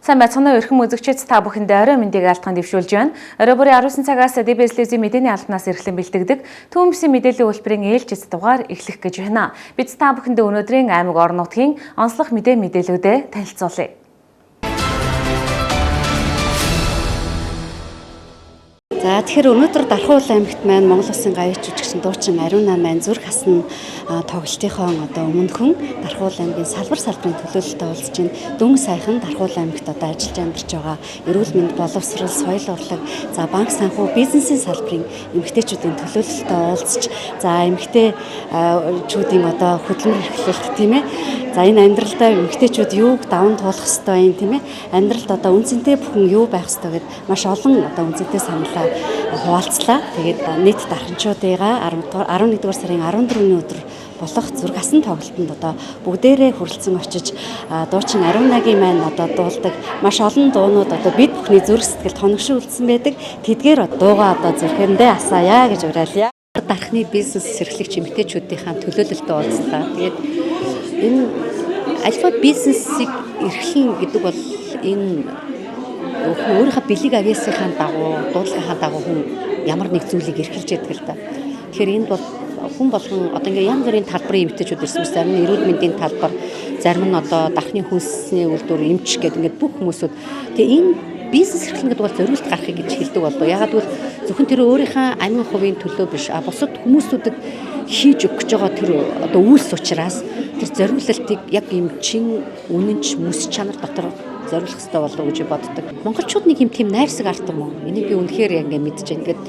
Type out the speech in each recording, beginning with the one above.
Сайн байцгаана уу эрхэм үзэгчид та бүхэндээ орой мэндийг алтхан дэвшүүлж байна. Орой бүрийн 19 цагаас DBS телевизийн мэдээний албанаас эрхлэн бэлтгэдэг түүмсийн мэдээллийн үйлдвэрийн ээлжид дугаар эхлэх гэж байна. Бид та бүхэндээ өнөөдрийн аймаг орон нутгийн онцлог мэдээлүүдэд танилцуулъя. За тэгэхээр өнөөдөр Дархуул аймагт маань Монгол Улсын гавьяа жүжигчин дуучин Ариун маань зүрх хасна тоглолтынхон өмнөхөн Дархуул аймгийн салбарын төлөөлөлтөд уулзж байна. Дүн сайхан Дархуул аймагт ажиллаж амьдарч байгаа эрүүл мэнд, боловсрол, соёл урлаг, за банк санхүү, бизнесийн салбарын эмэгтэйчүүдийн төлөөлөлтөд уулзж, за эмэгтэйчүүдийн хөдөлмөр эрхлэлт тийм ээ. За энэ амьдралдаа эмэгтэйчүүд юуг даван туулах ёстой юм тийм ээ. Амьдралд үнцэнтэй бүхэн юу байх ёстой гэд маш олон үнцэнтэй саналаа хуваалцлаа. Тэгээд нийт дарханчуудыгаа 11-р сарын 14-ний өдөр болох зүрх хасна тоглолтод бүгдээрээ хүрэлцэн очиж дуучин Ариунагийн маань дуулдаг маш олон дуунууд бид бүхний зүрх сэтгэлд хоногшуулсан байдаг. Тэдгээр дуугаа зүрхэндээ асаая гэж уриалъя. Дархны бизнес эрхлэгч эмэгтэйчүүдийн төлөөлөлтөд уулзлаа. Тэгээд энэ альва бизнесийг эрхлэн гэдэг бол энэ өөрийнхөө бэлэг авьяасынхаа дагуу, дуудлагынхаа дагуу хүн ямар нэг зүйлийг эрхэлж яддаг л да. Тэгэхээр энд бол хүн болгон ингээ янз бүрийн талбарын эмэгтэйчүүд ирсэн мэт зарим нь эрүүл мэндийн талбар, зарим нь дархны хүнсний үйлдвэр, эмч гэдэг ингээд бүх хүмүүсүүд тэгээ энэ бизнес эрхлэн гэдэг бол зориулт гарахыг гэж хэлдэг болов. Ягаад гэвэл зөвхөн тэр өөрийнхөө амин хувийн төлөө биш, бусад хүмүүсүүдэд хийж өгч байгаа тэр үйлс учраас тэр зориулалтыг яг эмчин, үнэнч, мэс чанар дотор зориулах хэрэгтэй болов гэж боддог. Монголчууд нэг юм тийм найрсаг ард юм уу? Энийг би үнэхээр яг ингээд мэдэж байна. Ингээд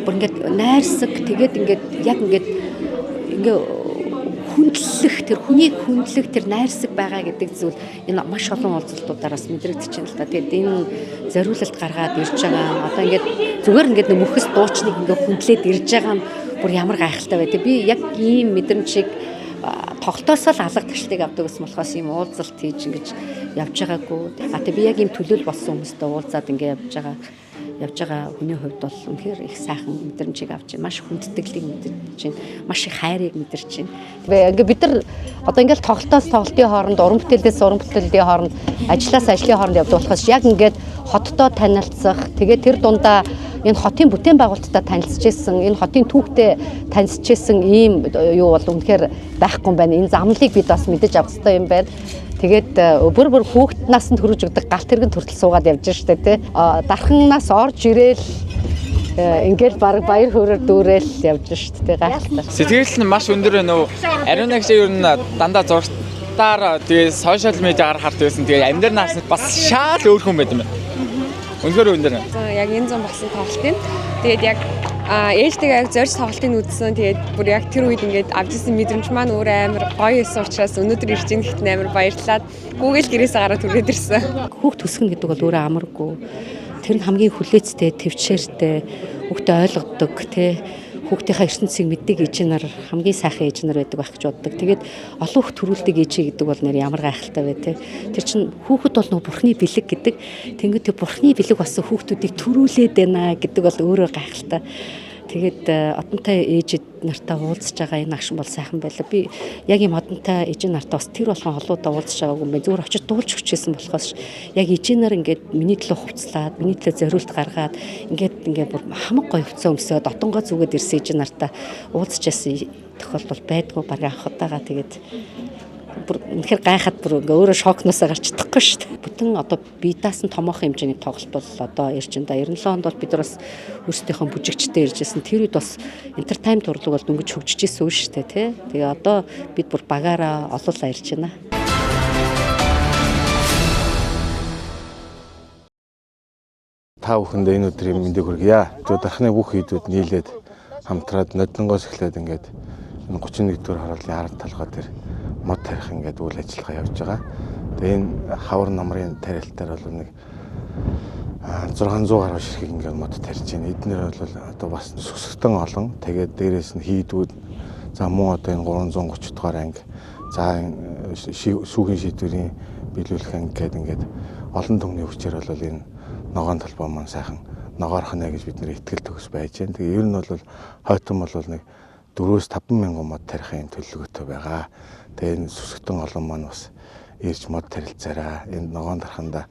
бүр ингээд найрсаг тэгээд ингээд яг ингээд хүндлэх тэр хүнийг хүндлэх тэр найрсаг байгаа гэдэг зүйл энэ маш олон уулзалтуудаараас мэдрэгдэж байна л да. Тэгээд энэ зориулалт гаргаад ирж байгаа. Ингээд зүгээр ингээд мөхс дуучныг ингээд хүндлээд ирж байгаа нь бүр ямар гайхалтай бай. Би яг ийм мэдрэмжийг тоглолтоос л алга ташлыг авдаг гэсэн болохоос ийм уулзалт хийж ингэж явж байгаагүй. Тэгээ би яг ийм төлөөл болсон хүмүүстэй уулзаад ингэ явж байгаа хүний хувьд бол үнэхээр их сайхан мэдрэмжийг авч байна. Маш хүндэтгэлийг мэдэрч байна. Маш их хайрыг мэдэрч байна. Ингээ бид нар ингээл тоглолтоос тоглолтын хооронд, уран бүтээлээс уран бүтээлийн хооронд, ажлаас ажлын хооронд явдаг болохоос яг ингээд хоттой танилцах, тэгээ тэр дундаа энэ хотын бүтээн байгуулалттай танилцж ирсэн, энэ хотын түүхтэй танилцж ирсэн ийм юу бол үнэхээр байхгүй юм байна. Энэ замлыг бид бас мэдэж авах хэрэгтэй юм байна. Тэгээд бүр хүүхэд насанд хүрэж өгдөг галт тэрэгэн төртөл суугаад явж штэ тий. Дарханнаас орж ирээл ингээл баг баяр хөөрөөр дүүрээл явж штэ тий гайхалтай. Сэтгэл нь маш өндөр байна уу? Ариун гэж ер нь дандаа зургатаар тэгээ сошиал медиагаар хард байсан. Тэгээ амьдрнаас бас шал өөр хүн байт юм байна. Үнэхээр өндөр. Яг энэ зам болсон тоглолтын. Тэгээд яг ээлжтэйгээ яг зорж тоглолтыг үзсэн. Тэгээд бүр яг тэр үед ингээд авдсан мэдрэмж маань өөр амар гоё байсан учраас өнөөдөр ирж ийн гэхэд амар баярлалаа. Google гэрээсээ гараад түрээд ирсэн. Хүүхд төсгөн гэдэг бол өөрөө амаргүй. Тэр нь хамгийн хүлээцтэй, төвчээртэй, хүүхдээ ойлгодог тий. Хүүхдийнхээ ертөнцийг мэддэг ээжнэр хамгийн сайхан ээжнэр байдаг байх гэж боддог. Тэгээд олон хүүхд төрүүлдэг ээжээ гэдэг бол нэр ямар гайхалтай бай тээ. Тэр чинь хүүхэд бол нөгөө бурхны бэлэг гэдэг. Тэнгүүд тэр бурхны бэлэг болсон хүүхдүүдийг төрүүлээд байна гэдэг бол өөрөө гайхалтай. Тэгээд одонтой ээжид нартаа уулзж байгаа энэ агшин бол сайхан байлаа. Би яг ийм одонтой ээж нартаа бас тэр болгон холуудаа уулзж байгаагүй юм бэ. Зүгээр очиж дуулж өгчээсэн болохоос яг ээжнэр ингээд миний төлөө хувцлаад, миний төлөө зориулт гаргаад ингээд бүр хамаг гоё хувцас өмсөөд отонгоо зүгээд ирсэн ээж нартаа уулзж яасан тохиолдол байдгүй баг анхудаага тэгээд бүр үнэхээр гайхаад бүр өөрөө шокноосоо гарч чадахгүй шүү дээ. Бүтэн биедаас нь томоохон хэмжээний тоглолт бол ирж байна да. 97 онд бол бид нараас өөрсдийнхөө бүжигчтэй иржсэн. Тэр үед бас entertainment урлаг бол дөнгөж хөгжиж ирсэн үү шүү дээ, тий. Тэгээ бид бүр багаараа олуулаа ирж байна. Та бүхэндээ энэ өдрийн мэндийг хүргье. Дархны бүх хийдүүд нийлээд хамтраад нодлонгоос эхлээд ингээд энэ 31-р харуулын ард талгаа дээр мод тарих ингээд үйл ажиллагаа явж байгаа. Тэгээ энэ хавар намрын тариалтаар бол нэг 600 гаруй ширхэг ингээд мод тарьж байна. Эднэр бол бас сүсгтэн олон. Тэгээд дээрээс нь хийдүүд за мөн энэ 330 дугаар анги за сүүхийн шийдвэрийн биелүүлэх анги гэдэг ингээд олон түмний хүчээр бол энэ ногоон талбай маань сайхан ногоорох нэ гэж бид нэр итгэл төгс байж байна. Тэгээ ер нь бол хойтон бол нэг 4-5 мянган мод тарихын төлөвлөгөөтэй байгаа. Тэгээ энэ сүсгтэн олон маань бас ирж мод тарилцаараа энэ ногоон дарханда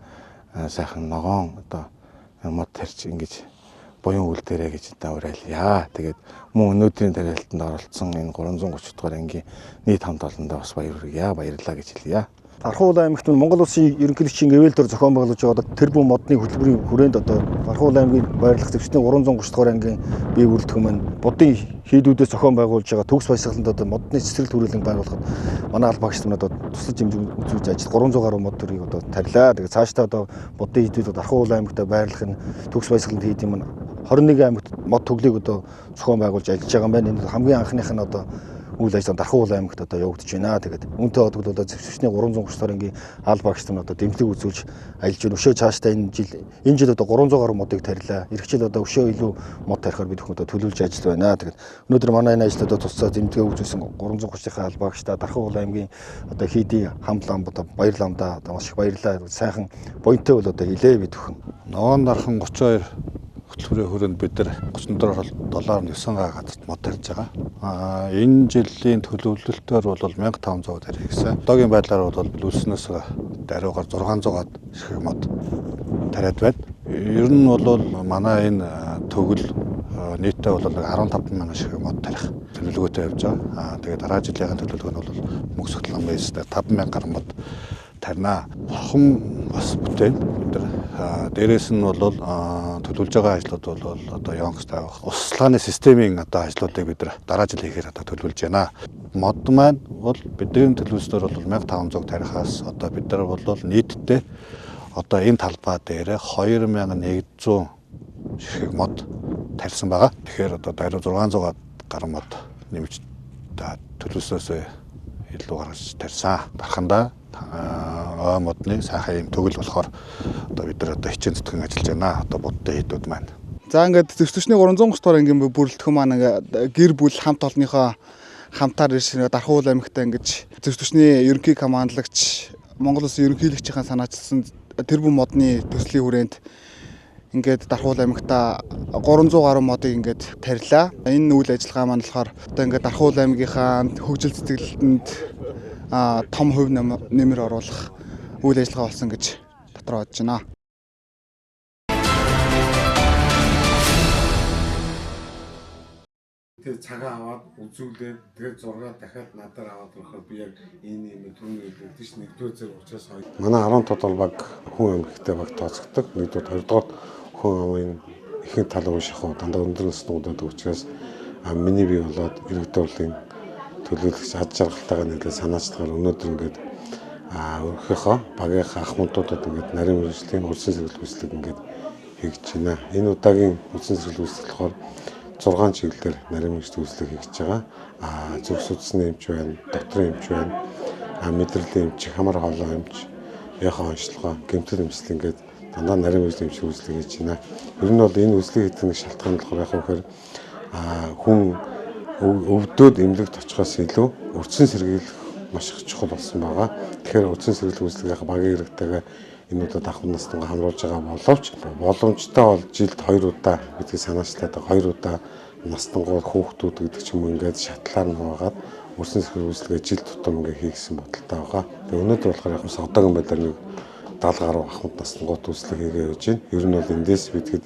сайхан ногоон одоо мод тарьж ингэж буян үлдээрэй гэж уриалъя. Тэгээд мөн өнөөдрийн тариалтанд оролцсон энэ 330 дугаар ангийн нийт хамт олондоо бас баяр баярлалаа гэж хэлье. Дархуул аймагт Монгол Улсын ерөнхийлөгчийн эвэлдор зохион байгуулж байгаа тэр бүхэн модны хөтөлбөрийн хүрээнд одоо Дархуул аймгийн байрлах зэвсний 330 дугаар ангийн бие бүрэлдэхүүн маань будын хийдүүдээс зохион байгуулж байгаа төгс баясгаланд одоо модны цэцэрлэг төрөлийг байгуулахад манай аль багш нар одоо туслаж үзүүлж ажил 300 гаруй мод төрийг одоо тарилаа. Тэгээд цаашдаа одоо будын хийдүүд Дархуул аймагт байрлах нь төгс баясгаланд хийд юм 21 аймагт мод төглийг одоо зохион байгуулж ажиллаж байгаа юм байна. Энэ хамгийн анхных нь одоо үйл ажиллагаа Дархуул аймагт одоо явагдаж байна. Тэгээд үүнтэй холбогдуулаад одоо зэвсэгчний 330 дугаар ангийн аль багш нар одоо дэмжлэг үзүүлж ажиллаж байна. Өшөө цаашдаа энэ жил одоо 300 гаруй модыг тарилаа. Ирэх жил одоо өшөө илүү мод тарихаар бид бүхэн одоо төлөвлөж ажиллаж байна. Тэгээд өнөөдөр манай энэ ажилд одоо тусцаа дэмжлэг үзүүлсэн 330-ийн аль багштай Дархуул аймгийн одоо хийдийн хамт лам одоо баяр ламдаа одоо маш их баярлалаа. Сайхан буянтай бол одоо хийлээ бид бүхэн. Ногоон дархан 32 хөтөлбөрийн хүрээнд бид нар $37.9 газарт мод тарьж байгаа. Энэ жилийн төлөвлөлтөөр бол 1500 тарих гэсэн. Одоогийн байдлаар бол бүлүүлснээс даруйгаар 600-аад шиг мод тариад байна. Ер нь бол манай энэ төгөл нийтдээ бол 15,000 шиг мод тарих төлөвлөгөөтэй явж байгаа. Тэгээд дараа жилийн төлөвлөгөө нь бол мөнгө сөхлөн байстай 5,000 гаруй мод тарина. Хом бас бүтээн бид нар дээрээс нь бол төлөвлөж байгаа ажлууд бол одоо явах тавих услааны системийн одоо ажлуудыг бид нар дараа жил хийхээр одоо төлөвлөж байна. Мод маань бол бидний төлөвлөснөр бол 1500 тарихаас одоо бид нар бол нийтдээ одоо энэ талбай дээр 2100 шиг мод тарьсан байгаа. Тэгэхээр одоо даруй 600 гаруй мод нэмж төлөвлөснөөс илүү гаргаж тарьсан. Дархандаа модны сайхан юм төгөл болохоор одоо бид нар одоо хичээн зүтгэн ажиллаж байна. Одоо будтай хийдүүд маань. За ингээд зэвсэгчний 330 дугаар ангийн бүрэлдэхүүн маань ингээд гэр бүл хамт олонныхоо хамтаар ирж Дархуул аймагтаа ингээд зэвсэгчний ерөнхий командлагч Монгол Улсын ерөнхийлөгчийн санаачилсан тэр бүхэн модны төслийн хүрээнд ингээд Дархуул аймагтаа 300 гаруй модыг ингээд тарилаа. Энэ үйл ажиллагаа маань болохоор одоо ингээд Дархуул аймгийнхаа хөгжил цэцэглэлтэнд том хувь нэмэр оруулах үйл ажиллагаа болсон гэж дотроо бодож байна. Тэгээ цагаа аваад үзүүлээд тэгээ зураг дахиад надаар аваад өрөхөөр би яг энэ юм түүний гэдэг чинь нэгдүгээр зэрэг учраас манай 10 тодор баг хүн эмэгтэй баг тооцогддог. Нэгдүгээр хоёрдугаар хүн амын ихэнх тал уушхаа дандаа өндөр наснуудад учраас миний бие болоод иргэдүүлэн төлөөлөгч ад жаргалтайгаа нийлээ санаачлагаар өнөөдөр ингээд өөрийнхөө багийнхаа ахмадуудад ингээд нарийн мэргэжлийн улсын сэргэлт үүслэг ингээд хийж байна. Энэ удаагийн улсын сэргэлт үүслэг болохоор 6 чиглэлээр нарийн мэргэжлийн үүслэг хийж байгаа. Зөв судасны эмч байна, докторийн эмч байна, мэдрэлийн эмч, хамар хоолой эмч, яхан онцлогоо, гэмтэл эмчил ингээд дандаа нарийн мэргэжлийн эмч үүслэг хийж байна. Ер нь бол энэ үүслэг хийх нэг шалтгаан болохоор яг вэхээр хүн өвдөд эмнэлэгт очихоос илүү урьдчилан сэргийлэх маш их чухал болсон байгаа. Тэгэхээр урьдчилан сэргийлэх үйлчлэгийн багийн хэрэгтэйгээ энэ удаад ахмад настайгаа хамруулж байгаа боловч боломжтой бол жилд 2 удаа бидний санаачлаад 2 удаа настангууд хүүхдүүд гэдэг ч юм уу ингээд шатлаар нь хаваагаад урьдчилан сэргийлэх үйлчлэгээ жилд тутам ингээд хийгсэн бодолтой байгаа. Тэгээ өнөөдөр болохоор яг одоогийн байдлаар нэг 70 гаруй ахмад настангууд үйлчлэг хийгээ явж байна. Ер нь бол эндээс бидгэд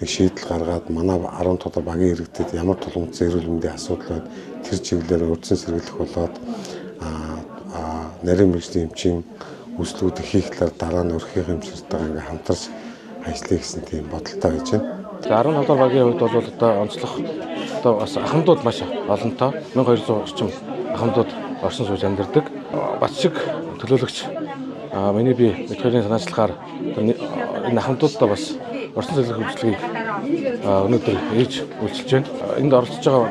нэг шийдэл гаргаад манай 10 тодор багийн иргэдэд ямар тулгымцсан эрүүл мэндийн асуудал байна тэр чиглэлээр урьдчилан сэргийлэх болоод нарийн мэргэжлийн эмчийн үйлчлэгүүдийг хийх талаар дараа нь өрхийн эмчнэртэйгээ ингээм хамтарч ажиллая гэсэн тийм бодолтой байж байна. 15 дахь багийн хувьд бол одоо онцлог одоо бас ахмадууд маш олонтой 1200 орчим ахмадууд орсон сууж амьдардаг. Бас шиг төлөөлөгч миний бие мэдхэрийн санаачлагаар энэ ахмадуудаа бас орчин сэргийлэх үйлчлэгийг өнөөдөр ээж үйлчилж байна. Энд оролцож байгаа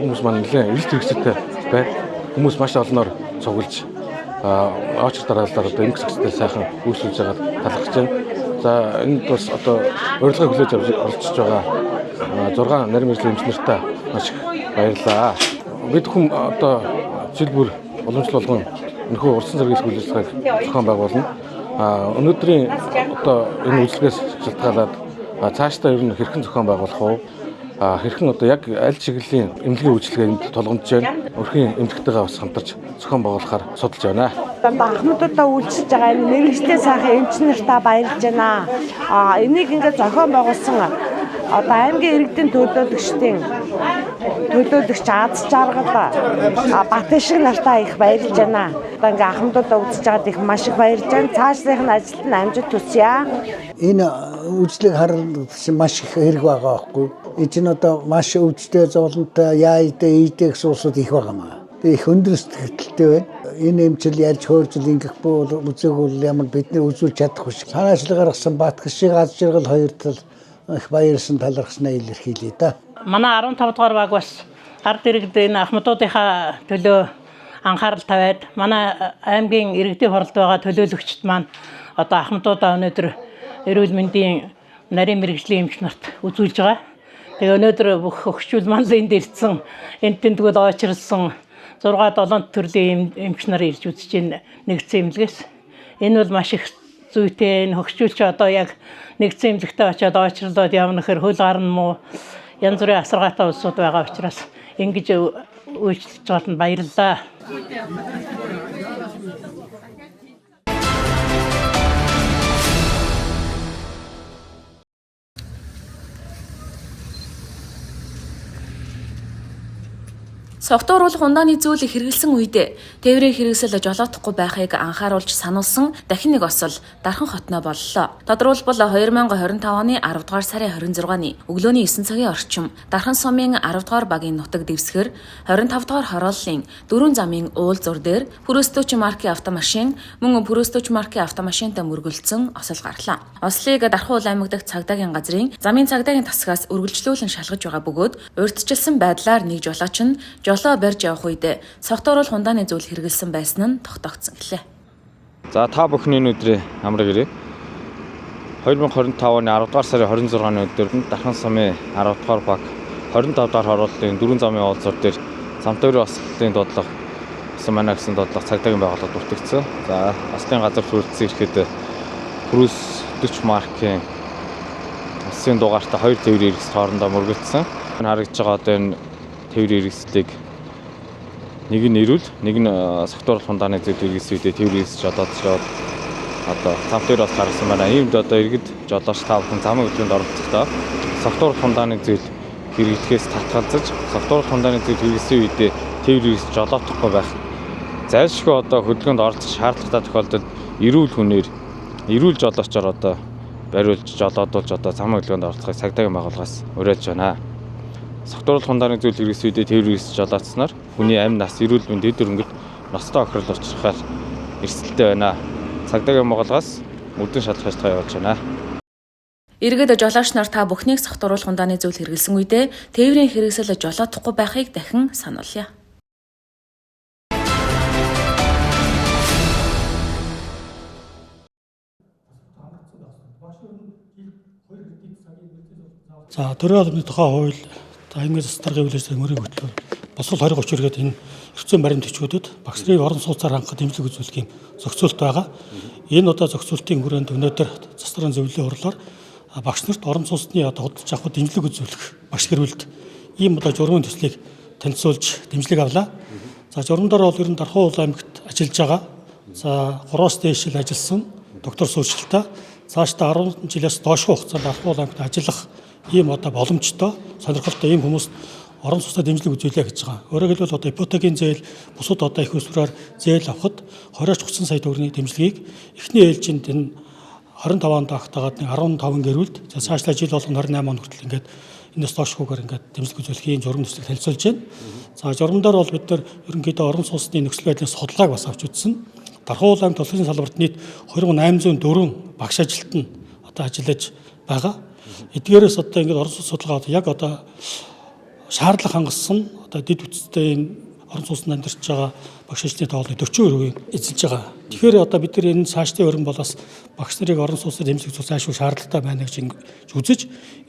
хүмүүс маань нэлээд эрэлт хэрэгцээтэй байна. Хүмүүс маш олноор цуглаж очир дараалалаар одоо эмх зэгцтэй сайхан үйлчлүүлж байгаад талархаж байна. За энд бас одоо урилгыг хүлээж авч оролцож байгаа 6 нарийн мэргэжлийн эмчнэртэй маш их баярлалаа. Бид хүн одоо жил бүр уламжлал болгон нөхөө урьдчилан сэргийлэх үйл ажиллагааг зохион байгуулна. Өнөөдрийн одоо энэ үйлчлэгээс шалтгаалаад цаашдаа ер нь хэрхэн зохион байгуулах уу? Хэрхэн одоо яг аль чиглэлийн эмнэлгийн үйлчлэгээ энд тулгамдж байна? Өрхийн эмнэлэгтэйгээ бас хамтарч зохион байгуулахаар судалж байна. Анхнуудаа үйлчилж байгаа энэ мэрэгжлийн сайхан эмч нартаа баярлж байна. Энийг ингээд зохион байгуулсан одоо аймгийн иргэдийн төлөөлөгч Аз Жаргал Батшиг нартаа их баярлж байна. Одоо ингээд анхнуудаа үзэж байгаад их маш их баярлж байна. Цаашлах нь ажилд нь амжилт хүсье. Энэ үйлчлэг харагдсан маш их хэрэг байгаа байхгүй. Энэ чинь одоо маш өвчтэй зовлонтой яайдэ ийдэг суусууд их байгаа маа. Тэгээ их өндөр сэтгэлтэй байна. Энэ эмчил ялж хөөржил ингэх бол үзег бол ямар бидний үзүүлж чадахгүй шиг. Санаачлал гаргасан Батшиг Аз Жаргал хоёр тал их баярлсан талархснаа илэрхийлье да. Манай 15 дугаар баг бас ард иргэд энэ ахмадуудынхаа төлөө анхаарал тавиад манай аймгийн иргэдийн хуралд байгаа төлөөлөгчд маань одоо ахмадуудаа өнөөдөр эрүүл мэндийн нарийн мэрэгжлийн эмч нарт үзүүлж байгаа. Тэгээ өнөөдөр бүх өгчүүл манлын энд ирсэн, энд тэмдгүүд очирсан 6-7 төрлийн эмч нар ирж үзэж байна нэгдсэн эмнэлгээс. Энэ бол маш их зүйтэй энэ хөгжүүлч одоо яг нэгдсэн эмнэлэгтээ очиод очирлоод явна гэхээр хөл гарна муу янз бүрийн асаргаатай улсууд байгаа учраас ингэж үйлчлэж байгаад нь баярлалаа. Согтууруулах ундааны зүйлийг хэрэгэлсэн үед тээврийн хэрэгсэл жолоодохгүй байхыг анхааруулж сануулсан дахин нэг осол Дархан хотноо боллоо. Тодорхойлбол 2025 оны 10 дугаар сарын 26-ны өглөөний 9 цагийн орчим Дархан сумын 10 дугаар багийн нутаг дэвсгэр 25 дугаар хорооллын 4 замын уул зур дээр Пүрөстөч маркийн автомашин мөн Пүрөстөч маркийн автомашинтай мөргөлдсөн осол гарлаа. Ослыг Дархан уул аймаг дахь цагдаагийн газрын замын цагдаагийн тасгаас үргэлжлүүлэн шалгаж байгаа бөгөөд урьдчилсан байдлаар нэг жолооч нь жолоо барьж явах үед согтууруулах ундааны зүйл хэрэгэлсэн байсан нь тогтоогдсон гэлээ. За та бүхний өдрийн амраг ирээ. 2025 оны 10 дугаар сарын 26-ны өдөрт Дархан сумын 10 дугаар баг 25 дугаар хорооллын 4 замын уулзуур дээр замтойрын ослын дуудлага гэсэн манай гэсэн дуудлага цагдаагийн байгууллагад бүртгэгдсэн. За ослын газар хүрэлцэн ирэхэд Пүрөс 40 маркийн ослын дугаартай 2 тээврийн хэрэгс хоорондоо мөргөлдсөн. Харагдж байгаа одоо энэ тээврийн хэрэгслийг нэг нь ирүүл, нэг нь согтууруулах ундааны зүйл хэрэгс үедээ тээврийн хэрэгс жолоодсоод одоо замтойр бас гаргасан байна. Иймд одоо иргэд жолооч та бүхэн замын хөдөлгөөнд оролцохдоо согтууруулах ундааны зүйл хэрэглэхээс татгалзаж, согтууруулах ундааны зүйл хэрэгсэн үедээ тээврийн хэрэгс жолоодохгүй байх. Зайлшгүй одоо хөдөлгөөнд оролцох шаардлагатай тохиолдолд эрүүл хүнээр эрүүл жолоочоор одоо бариулж жолоодуулж одоо замын хөдөлгөөнд оролцохыг цагдаагийн байгууллагаас уриалж байна. Согтууруулах ундааны зүйл хэрэгсэн үедээ тээврийн хэрэгс жолоодсноор хүний амь нас, эрүүл мэнд дэд хөрөнгөд ностой охирол учрахаар эрсдэлтэй байна. Цагдаагийн байгууллагаас мөрдөн шалгах ажиллагаа явуулж байна. Иргэд жолооч нар та бүхнийг согтууруулах ундааны зүйл хэрэгэлсэн үедээ тээврийн хэрэгсэл жолоодохгүй байхыг дахин сануулъя. За төрийн албаны тухай хууль аймгийн засгийн хуулиас мөрийг хөтлөв. Босол 2030 үргээд энэ эрчим баримт төчгүүдэд багш нарын орон сууцаар хангах дэмжлэг үзүүлэх юм зохицуулт байгаа. Энэ одоо зохицуултын хүрээнд өнөөдөр засгийн зөвлөлийн хурлаар багш нарт орон сууцны одоо худалдаж авах дэмжлэг үзүүлэх багш гэрүүлд ийм одоо журмын төслийг танилцуулж дэмжлэг авлаа. За журмдаар бол ер нь Дархан уул аймагт ажиллаж байгаа. За 3-аас дээш жил ажилласан доктор суурьшилтай цаашдаа 10 жилээс доош хугацаанд Дархан уул аймагт ажиллах ийм одоо боломжтой сонирхолтой ийм хүмүүст орон сууцтай дэмжлэг үзүүлээ гэж байгаа. Өөрөөр хэлбэл одоо ипотекийн зээл бусад одоо их усраар зээл авахд 20-30 сая төгрөгийн дэмжлэгийг эхний ээлжинд энэ 25 онд багтаагаад 15 гэрүүлд за цаашлаа жил болгоно 28 он хүртэл ингээд энэс доошгүйгээр ингээд дэмжлэг үзүүлэхийн журам төслийг танилцуулж байна. За журамдаар бол бид нар ерөнхийдөө орон сууцны нөхцөл байдлын судалгааг бас авч үзсэн. Дархан уул аймаг тулсын салбарт нийт 2804 багш ажилт нь одоо ажиллаж байгаа. Эдгээрээс одоо ингээд орон сууц судалгаа яг одоо шаардлага хангасан одоо дэд үтцтэй энэ орон сууцнд амьдарч байгаа багш ажлын тоолны 40%-ийг эзэлж байгаа. Тэгэхээр одоо бид нар энэ цаашдын өрн болоос багш нарыг орон сууцаар дэмжлэг үзүүлэх айшгүй шаардлагатай байна гэж үзэж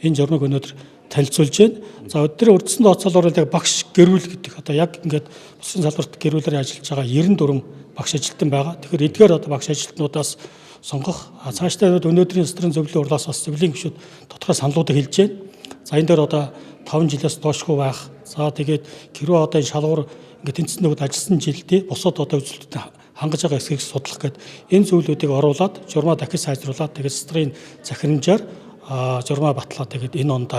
энэ журмыг өнөөдөр танилцуулж байна. За өдрийн урдсан тооцоолоор яг багш гэрүүл гэдэг одоо яг ингээд бүсгийн салбарт гэрүүлээр ажиллаж байгаа 94 багш ажилтан байгаа. Тэгэхээр эдгээр одоо багш ажилтнуудаас сонгох цаашдаа өнөөдрийн засгийн зөвлөлийн хурлаас бас зөвлөлийн гишүүд тодорхой саналуудыг хэлж байна. За энэ дээр одоо 5 жилээс доошгүй байх. За тэгээд гэрүү одоо энэ шалгуур ингээд тэнцсэн нөгөөд ажилласан жилдээ бусад одоо үзүүлэлтэд хангаж байгаа эсхийг судлах гээд энэ зүйлүүдийг оруулаад журмаа дахиж сайжруулаад тэгээд стрийн захирамжаар журмаа батлаа тэгээд энэ онд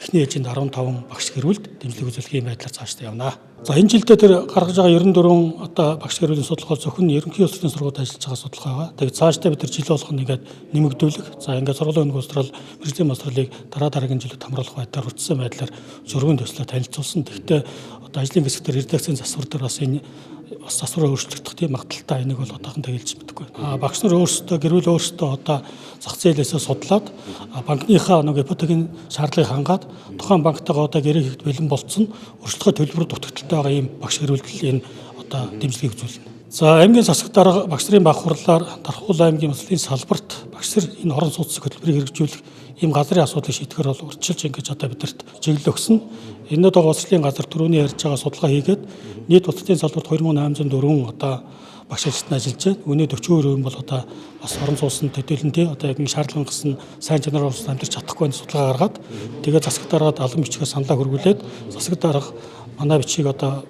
эхний ээлжинд 15 багш гэрүүлд дэмжлэг үзүүлэх юм байдлаар цаашдаа явна. За энэ жилдээ тэр гаргаж байгаа 94 одоо багш гэрүүлийн судалгаа зөвхөн ерөнхий улсын сургуульд ажиллаж байгаа судалгаа байгаа. Тэгээд цаашдаа бид нар жил болгоно ингээд нэмэгдүүлэх. За ингээд сургуулийн өнгө устрал мэргэжлийн мастралыг дараагийн жилд хамруулах байдлаар хүртсэн байдлаар зургийн төслөө танилцуулсан. Тэгэхдээ одоо ажлын хэсгээр редакцийн засвар дээр бас энэ засвараа өөрчлөгдөх тийм магадaltaй энийг бол одоохондоо хэлж мэдэхгүй. Багш нар өөрсдөө гэрүүл өөрсдөө одоо зах зээлээсээ судлаад банкныхаа нэг ипотекийн шаардлагыг хангаад тухайн банктайгаа одоо гэрээ хийхэд бэлэн болцсон өрсөлдөхөд төлбөр дутагдaltaй байгаа ийм багш гэрүүлдэл энэ одоо дэмжлэгийг үзүүлнэ. За аймгийн засаг дарга багш нарын баг хурлаар Дархуул аймгийн маслын салбарт багш нар энэ орон сууцны хөтөлбөрийг хэрэгжүүлэх ийм газрын асуудлыг шийдэхээр бол урьдчилж ингэж одоо бидэрт чиглэл өгсөн. Энэ одоо улсын газар түрүүний ярьж байгаа судалгаа хийгээд нийт улсын салбарт 2804 одоо багш ажилтнаа ажиллаж байна. Үүний 40% бол одоо бас орон сууцны төдийлөнтэй одоо яг шаардлага гисэн сайн чанараар амьдарч чадахгүй байна судалгаа гаргаад тэгээд засаг даргаад албан бичгээ саналаа хөрвүүлээд засаг дарга манай бичгийг одоо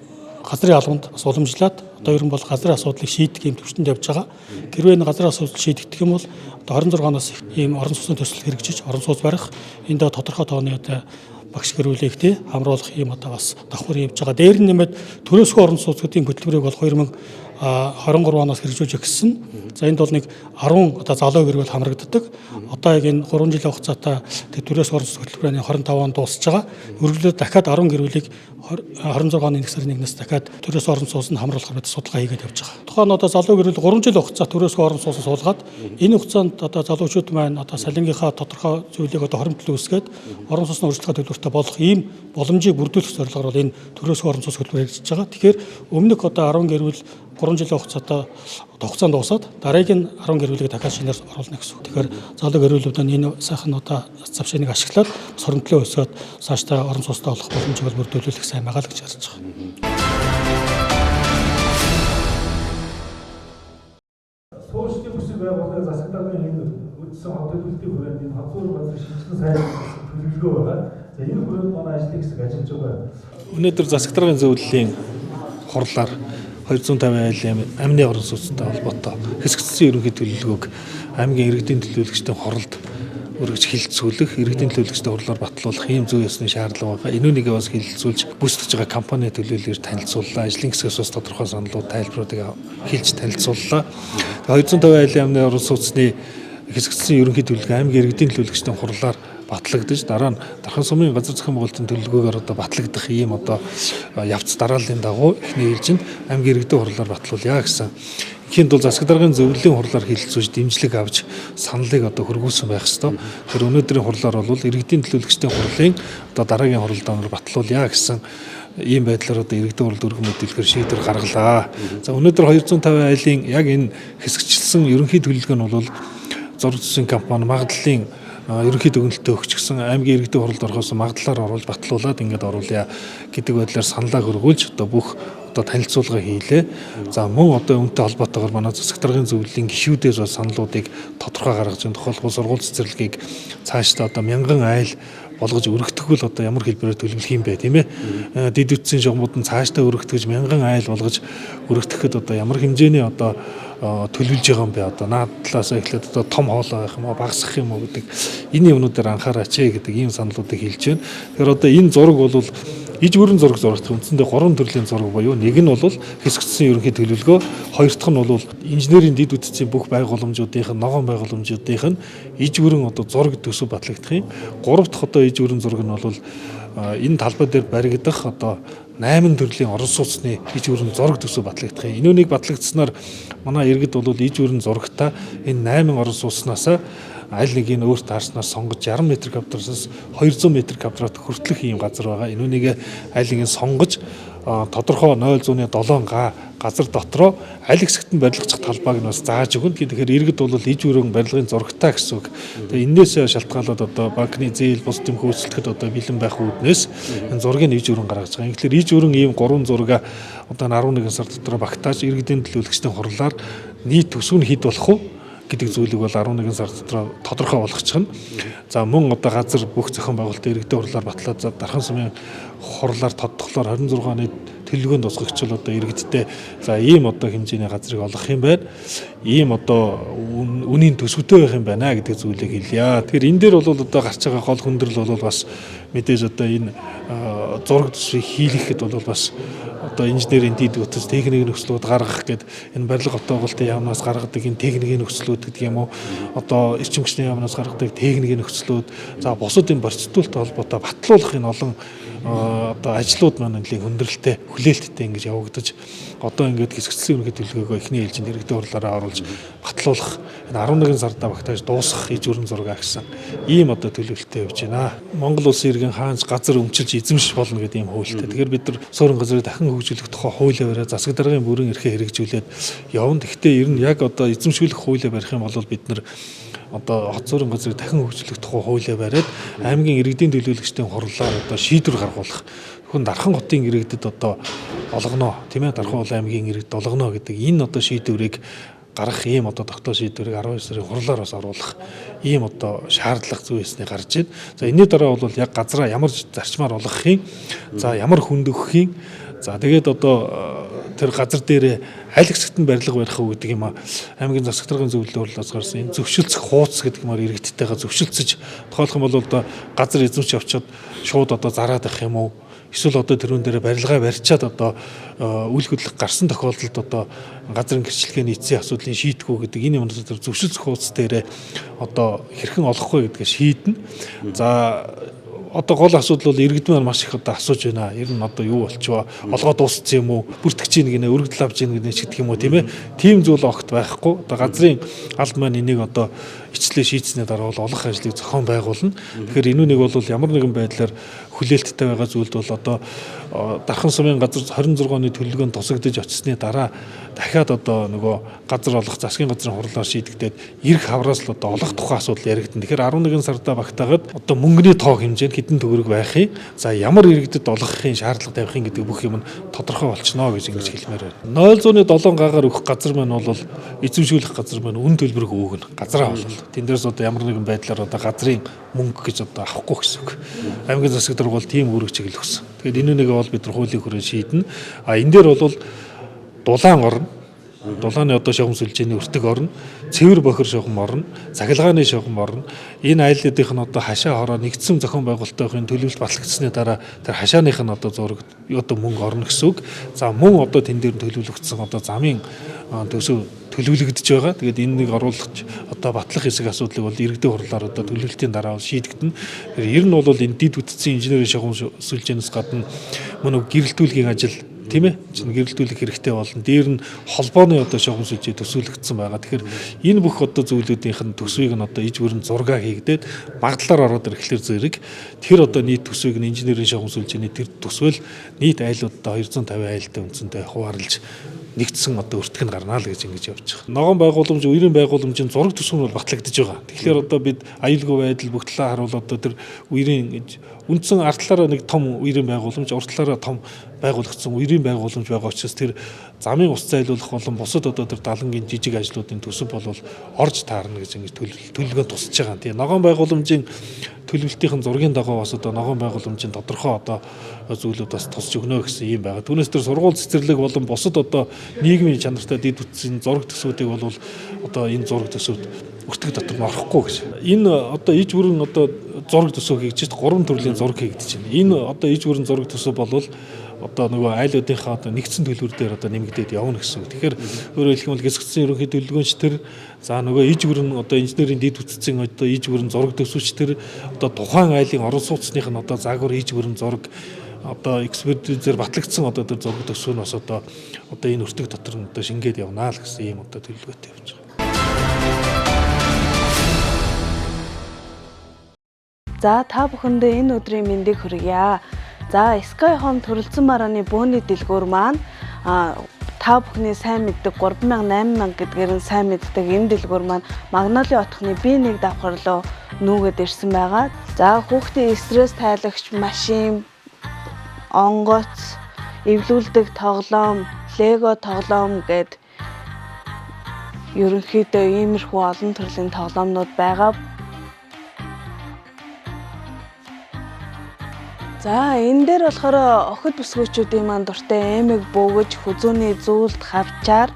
газрын албанд бас уламжлаад одоо ер нь бол газрын асуудлыг шийдэх юм төвчөнд явж байгаа. Хэрвээ энэ газрын асуудал шийдэгдэх юм бол одоо 26 оноос ийм орон сууцны төсөл хэрэгжиж орон сууц барих энд тодорхой тооны одоо багш гэрүүлийг тий хамруулах юм одоо бас давхар явж байгаа. Дээр нь нэмээд төрөөсгөө орон сууцуудын хөтөлбөрийг бол 2023 оноос хэрэгжүүлж өгсөн. За энд бол нэг 10 одоо залуу гэрүүл хамрагддаг. Одоо яг энэ 3 жилийн хугацаатай төрөөс орон сууц хөтөлбөрийн 25 он дуусж байгаа. Үргэлжлээд дахиад 10 гэрүүлийг 26 оны 1 сарын 1-ээс дахиад төрөөс орон сууцнд хамруулах мэт судалгаа хийгээд явж байгаа. Тухайн одоо залуу гэрүүл 3 жил хугацаа төрөөс орон сууцнд суулгаад энэ хугацаанд одоо залуучууд маань одоо салингийнхаа тодорхой зүйлийг одоо хоримтлон үүсгээд орон сууцны урьдчилгаа төлбөртэй болох ийм боломжийг бүрдүүлэх зорилгоор бол энэ төрөөс орон сууц хөтөлбөр хэрэгжиж байгаа. Тэгэхээр өмнөх одоо 10 гэрүүл 3 жилийн хугацаанд дуусаад дараагийн 10 гэрүүлийг дахиад шинээр оруулна гэсэн үг. Тэгэхээр залуу гэрүүлүүд энэ сайхан одоо завшааныг ашиглаад соромтлоо өсгөөд цаашдаа орон сууцтай болох боломжийг бүрдүүлэх сайн байгаа л гэж харж байгаа. Суурьшны бүсэг байгууллагын засаг даргын энэ үдсэн хөтөлбөрийн хүрээнд энэ хавцуур газар шинжилгээ сайжруулах төлөвлөгөө байгаа. За энэ хүрээнд манай ажлын хэсэг ажиллаж байгаа. Өнөөдөр засаг даргын зөвлөлийн хурлаар 250 айлын амны орон сууцтай холбоотой хэсэгдсэн ерөнхий төлөвлөгөөг аймгийн иргэдийн төлөөлөгчдийн хоролд өргөж хилцүүлэх, иргэдийн төлөөлөгчдийн хурлаар батлуулах ийм зүй ёсны шаардлага байгаа. Энүүнийг бас хилцүүлж гүйцэтгэж байгаа компани төлөөллөөр танилцууллаа. Ажлын хэсгээс бас тодорхой саналууд, тайлбаруудыг хэлж танилцууллаа. 250 айлын амны орон сууцны хэсэгдсэн ерөнхий төлөвлөгөө аймгийн иргэдийн төлөөлөгчдийн хурлаар батлагдаж дараа нь Дархан сумын газар зохион байгуулалтын төлөвлөгөөгөөр одоо батлагдах ийм одоо явц дарааллын дагуу эхний ээлжинд аймгийн иргэдийн хурлаар батлуулъя гэсэн. Энд бол засаг даргын зөвлөлийн хурлаар хилцүүлж дэмжлэг авч саналыг одоо хөргүүлсэн байх ёстой. Тэр өнөөдрийн хурлаар бол иргэдийн төлөөлөгчдийн хурлын одоо дараагийн хурлаар батлуулъя гэсэн ийм байдлаар одоо иргэдийн хурлд өргөн мэдээлэлээр шийдвэр гаргалаа. За өнөөдөр 250 айлын яг энэ хэсэгчлсэн ерөнхий төлөвлөгөө нь бол зураг зүйн компани магадлалын ерөнхий дүгнэлтээ өгч гисэн аймгийн иргэдийн хурлд орохоос магадлалаар оруулж батлуулаад ингээд оруулъя гэдэг байдлаар саналаа хөргүүлж одоо бүх одоо танилцуулга хийлээ. За мөн одоо үүнтэй холбоотойгоор манай засаг даргын зөвлөлийн гишүүдээс бас саналуудыг тодорхой гаргаж энэ тохиолдол сургууль цэцэрлэгийг цаашдаа одоо 1000 айл болгож өргөдөх бол одоо ямар хэлбэрээр төлөвлөх юм бэ тийм ээ. Дэд үтсийн жогмууд нь цаашдаа өргөдгөж 1000 айл болгож өргөдөхэд одоо ямар хэмжээний одоо төлөвлөж байгаа юм бэ одоо наад талаас эхлээд одоо том хоолой байх юм уу багасгах юм уу гэдэг энэ юмнуудаар анхаараач гэдэг ийм саналуудыг хэлж байна. Тэгэхээр одоо энэ зураг бол иж бүрэн зураг зурагдах үндсэндээ 3 төрлийн зураг буюу нэг нь бол хэсэгдсэн ерөнхий төлөвлөгөө, хоёр дахь нь бол инженерийн дэд үтцийн бүх байгууламжуудынх нь ногоон байгууламжуудынх нь иж бүрэн одоо зураг төсөв батлагдах юм. Гурав дахь одоо иж бүрэн зураг нь бол энэ талбай дээр баригдах одоо 8 төрлийн орон сууцны иж бүрэн зураг төсөв батлагдах юм. Энүүнийг батлагдсанаар манай иргэд бол иж бүрэн зурагтаа энэ 8 орон сууцнаас аль нэгийг өөрт таарснаар сонгож 60 м²-аас 200 м² хүртэлх ийм газар байгаа. Энүүнийг аль нэгийг сонгож тодорхой 0.7 га газар дотроо аль хэсэгт нь барилгачих талбайг нь бас зааж өгнө. Тэгэхээр иргэд бол иж бүрэн барилгын зурагтай гэсэн үг. Тэгээ энээс шалтгаалаад одоо банкны зээл бус тэмхүү үйлчлэхэд одоо бэлэн байх үүднээс энэ зургийг иж бүрэн гаргаж байгаа. Тэгэхээр иж бүрэн ийм 3 зураг одоо 11 сар дотор багтааж иргэдийн төлөөлөгчдийн хурлаар нийт төсөв нь хэд болох вэ гэдэг зүйлийг бол 11 сар дотор тодорхой болгочихно. За мөн одоо газар бүх зохион байгуулалтын иргэдийн хурлаар батлаад Дархан сумын хурлаар тодтглоор 26 оны төлөвлөгөөнд тусгагчвал одоо иргэдтэй за ийм одоо хэмжээний газрыг олгох юм байна. Ийм одоо үнийн төсөвтэй байх юм байна гэдэг зүйлийг хэлье. Тэгэхээр энэ дээр бол одоо гарч байгаа гол хүндрэл бол бас мэдээж одоо энэ зураг төсвийг хийлгэхэд бол бас одоо инженерийн дид утас техникийн нөхцлүүд гаргах гэдэг энэ барилга отоогуулалтын яамнаас гаргадаг энэ техникийн нөхцлүүд гэдэг юм уу одоо эрчим хүчний яамнаас гаргадаг техникийн нөхцлүүд за бусад энэ процедуртай холбоотой батлуулах энэ олон одоо ажлууд маань нэлээд хүндрэлтэй хүлээлттэй ингэж явагдаж одоо ингээд хэсэгцлийн ерөнхий төлөвлөгөөгөө эхний ээлжинд иргэдийн хурлаараа оруулж батлуулах энэ 11 сарда багтааж дуусгах иж бүрэн зураг гэсэн ийм одоо төлөвлөлттэй явж байна. Монгол улсын иргэн хаанч газар өмчилж эзэмших болно гэдэг ийм хуультай. Тэгэхээр бид нар суурин газрыг дахин хөгжүүлэх тухай хуулиа бариад засаг даргын бүрэн эрхээ хэрэгжүүлээд явна. Гэхдээ ер нь яг одоо эзэмшүүлэх хуулиа барих юм бол бид нар одоо хот суурин газрыг дахин хөгжүүлэх тухай хуулиа бариад аймгийн иргэдийн төлөөлөгчдийн хурлаар одоо шийдвэр гаргуулах. Хүн Дархан хотын иргэдэд одоо олгоно тийм ээ Дархан аймгийн иргэд олгоно гэдэг энэ одоо шийдвэрийг гаргах ийм одоо тогтоол шийдвэрийг 12 сарын хурлаар бас оруулах ийм одоо шаардлага зүйсний гарч ийн. За энэний дараа бол яг газраа ямар зарчмаар олгохын за ямар хүнд өгөхийн за тэгээд одоо тэр газар дээр аль хэсэгт нь барилга барих уу гэдэг юм а аймгийн засаг даргын зөвлөлөөр хурлаас гарсан энэ зөвшөлдсөх хууц гэдэг юмар иргэдтэйгээ зөвшөлдсөж тоолох юм бол одоо газар эзэмш явчаад шууд одоо зараад авах юм уу эсвэл одоо тэрүүн дээр барилгаа барьчаад одоо үйл хөдлөх гарсан тохиолдолд одоо газрын гэрчлэгээний эцсийн асуудлыг шийдэхгүй гэдэг энэ юмнууд дээр зөвшөлдсөх хууц дээр одоо хэрхэн олохгүй гэдгээ шийднэ. За одоо гол асуудал бол иргэдмээр маш их одоо асууж байна. Ер нь одоо юу болчихвоо? Олгоо дууссан юм уу? Бүртгэж ийн гинэ, өргөдөл авч ийн гинэ ч гэдэг юм уу, тийм ээ? Тийм зүйл огт байхгүй. Одоо газрын алд маань энийг одоо ичлээ шийдсэний дараа бол олох ажлыг зохион байгуулна. Тэгэхээр энэ нэг бол ямар нэгэн байдлаар хүлээлттэй байгаа зүйлд бол одоо Дархан сумын газар 26 оны төлөвлөгөөнд тусагдж очсны дараа дахиад одоо нөгөө газар олох засгийн газрын хурлаар шийдэгдээд эрх хавраас л одоо олох тухай асуудал яригдана. Тэгэхээр 11 сарда багтаагаад одоо мөнгөний тоог хэмжээнд хэдэн төгрөг байхыг за ямар иргэдэд олгохын шаардлага тавихын гэдэг бүх юм нь тодорхой болчихно гэж ингэж хэлмээр байна. 0.7 гагаар өгөх газар маань бол эзэмшүүлэх газар маань үн төлбөрөг өгнө. Газраа бол тэн дээрс одоо ямар нэгэн байдлаар одоо газрын мөнгө гэж одоо авахгүй гэсэн үг. Аймгийн засаг дарга бол тийм үүрэг чиглэл өгсөн. Тэгэхээр энэ нэг бол бид нар хуулийн хүрээ шийднэ. А энэ дээр бол дулаан орно. Дулааны одоо шугам сүлжээний өртөг орно, цэвэр бохир шугам орно, цахилгааны шугам орно. Энэ айлуудынх нь одоо хашаа хороо нэгдсэн зохион байгуулалтын төлөвлөлт батлагдсны дараа тэр хашааных нь одоо зураг одоо мөнгө орно гэсэн үг. За мөн одоо тэн дээр төлөвлөгдсөн одоо замын төсөв төлөвлөгдөж байгаа. Тэгээд энэ нэг оруулах одоо батлах хэсэг асуудлыг бол иргэдийн хурлаар одоо төлөвлөлтийн дараа шийдэгдэнэ. Ер нь бол энэ дид үтцсэн инженерийн шугам сүлжээнээс гадна мөн гэрэлтүүлгийн ажил тийм ээ гэрэлтүүлэх хэрэгтэй болно. Дээр нь холбооны одоо шугам сүлжээ төсөөлөгдсөн байгаа. Тэгэхээр энэ бүх одоо зүйлүүдийнх нь төсвийг нь одоо иж бүрэн зураг хийгдээд магадлалаар ороод ирэхлээр зэрэг тэр одоо нийт төсвийг нь инженерийн шугам сүлжээний тэр төсвөл нийт айлуудаа 250 айлтай үнцэнтэй хуваарлаж нэгдсэн одоо өртгөнд гарнаа л гэж ингэж явж байгаа. Ногоон байгууламж, үерийн байгууламжийн зураг төсөв нь бол батлагдж байгаа. Тэгэхээр одоо бид аюулгүй байдал бүх талаа харуул одоо тэр үерийн үндсэн ард талаараа нэг том үерийн байгууламж, урд талаараа том байгуулагдсан үерийн байгууламж байгаа учраас тэр замын ус зайлуулах болон бусад одоо тэр далангийн жижиг ажлуудын төсөв бол орж таарна гэж ингэж төлөвлөгөөнд тусаж байгаа. Тэгээ ногоон байгууламжийн төлөвлөлтийн зургийн дагуу бас одоо ногоон байгууламжийн тодорхой одоо зүйлүүд бас тусч өгнө гэсэн юм байгаа. Түүнээс тэр сургууль цэцэрлэг болон бусад одоо нийгмийн чанартай дид үтсийн зураг төсвүүдийг бол одоо энэ зураг төсөвд өртөг дотор нь орохгүй гэж. Энэ одоо иж бүрэн одоо зураг төсөв хийж 3 төрлийн зураг хийгдэж байна. Энэ одоо иж бүрэн зураг төсөв болвол одоо нөгөө айлуудынхаа одоо нэгдсэн төлбөр дээр одоо нэмэгдээд явна гэсэн үг. Тэгэхээр өөрөөр хэлбэл хэсэгцэн ерөнхий төлөвлөгөөнч тэр за нөгөө иж бүрэн одоо инженерийн дид үтцийн одоо иж бүрэн зураг төсөвч тэр одоо тухайн айлын орон сууцных нь одоо загвар иж бүрэн зураг одоо экспертизээр батлагдсан одоо тэр зураг төсөв нь бас одоо энэ өртөг дотор нь одоо шингээд явнаа л гэсэн ийм одоо төлөвлөгөөтэй явж байгаа. За та бүхэндээ энэ өдрийн мэндийг хүргье. За Sky Home төрөлцсөн барааны бөөний дэлгүүр маань та бүхний сайн мэддэг 3000 8000 гэдгээр нь сайн мэддэг энэ дэлгүүр маань Магнолийн отхны B1 давхарлуу нүүгээд ирсэн байгаа. За хүүхдийн стресс тайлагч машин, онгоц, эвлүүлдэг тоглоом, лего тоглоом гэд ерөнхийдөө иймэрхүү олон төрлийн тоглоомнууд байгаа. За энэ дээр болохоор охид бүсгүйчүүдийн маань дуртай эмэг бөөгж, хүзүүний зүйлд хавчаар,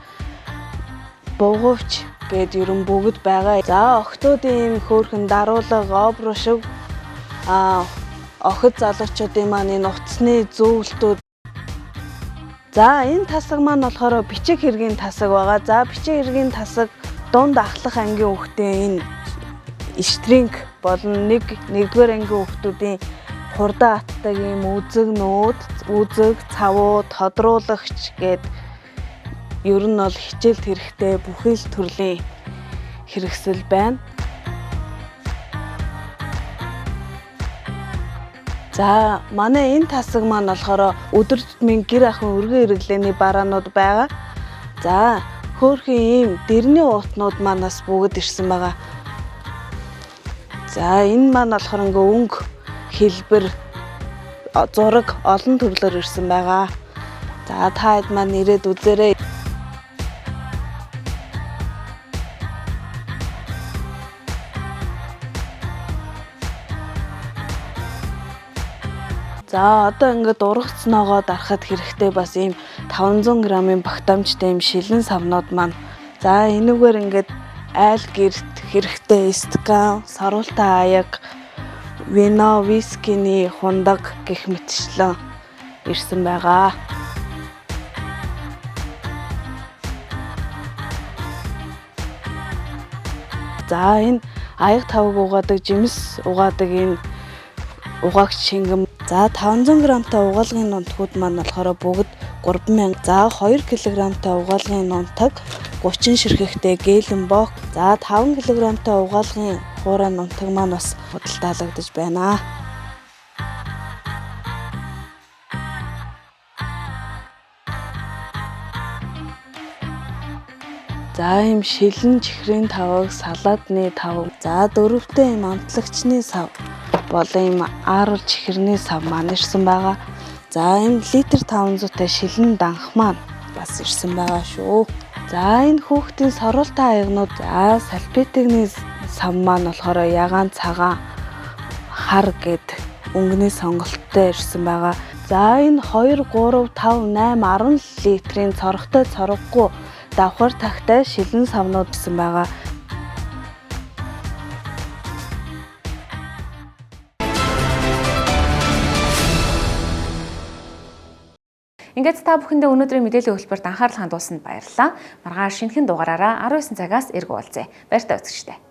бугуйч гэд ерөн бүгд байгаа. За охтуудын ийм хөөрхөн даруулга, обро шиг охид залуучуудын маань энэ утасны зөвлөлтүүд. За энэ тасаг маань болохоор бичиг хэргийн тасаг байгаа. За бичиг хэргийн тасаг дунд ахлах ангийн хүүхдийн энэ штринг болон нэгдүгээр ангийн хүүхдүүдийн хурдан атдаг ийм үзэг, цавуу, тодруулагч гэд ер нь бол хичээлд хэрэгтэй бүхий л төрлийн хэрэгсэл байна. За манай энэ тасаг маань болохоор өдөр тутмын гэр ахуйн өргөн хэрэглээний бараанууд байгаа. За хөөрхөн ийм дэрний уутнууд манаас бүгд ирсэн байгаа. За энэ маань болохоор ингээ өнгө, хэлбэр, зураг олон төрлөөр ирсэн байгаа. За та хэд маань ирээд үзээрэй. За одоо ингээд ургацноогоо дарахад хэрэгтэй бас ийм 500 г-ийн багтаамжтай ийм шилэн савнууд маань. За энэгээр ингээд айл гэрт хэрэгтэй стакан, саруултай аяг, вино, вискиний хундаг гэх мэтчлэн ирсэн байгаа. За энэ аяг тавг угаадаг, жимс угаадаг энэ угаагч шингэм. За 500 г-тай угаалгын нунтгууд маань болохоор бүгд 3000. За 2 кг-тай угаалгын нунтаг 30 ширхэгтэй гэлэн бок. За 5 кг-тай угаалгын хуурай нунтаг маань бас худалдаалагдаж байна. За ийм шилэн чихрийн тавг, салаадны тавг. За дөрөвтэй ийм амтлагчны сав болон ийм ааруул чихэрний сав маань ирсэн байгаа. За ийм литр 500-тай шилэн данх маань бас ирсэн байгаа шүү. За энэ хүүхдийн саруултай аягнууд, за салфетигний сав маань болохоор ягаан цагаан хар гэд өнгөний сонголттой ирсэн байгаа. За энэ 2, 3, 5, 8, 10 литрийн цорогтой цороггүй давхар тахтай шилэн савнууд ирсэн байгаа. Ингээд та бүхэндээ өнөөдрийн мэдээллийн хөтөлбөрт анхаарал хандуулсанд баярлалаа. Маргааш шинэхэн дугаараараа 19 цагаас эргүүлцгээе. Баяртай үзэгчдээ.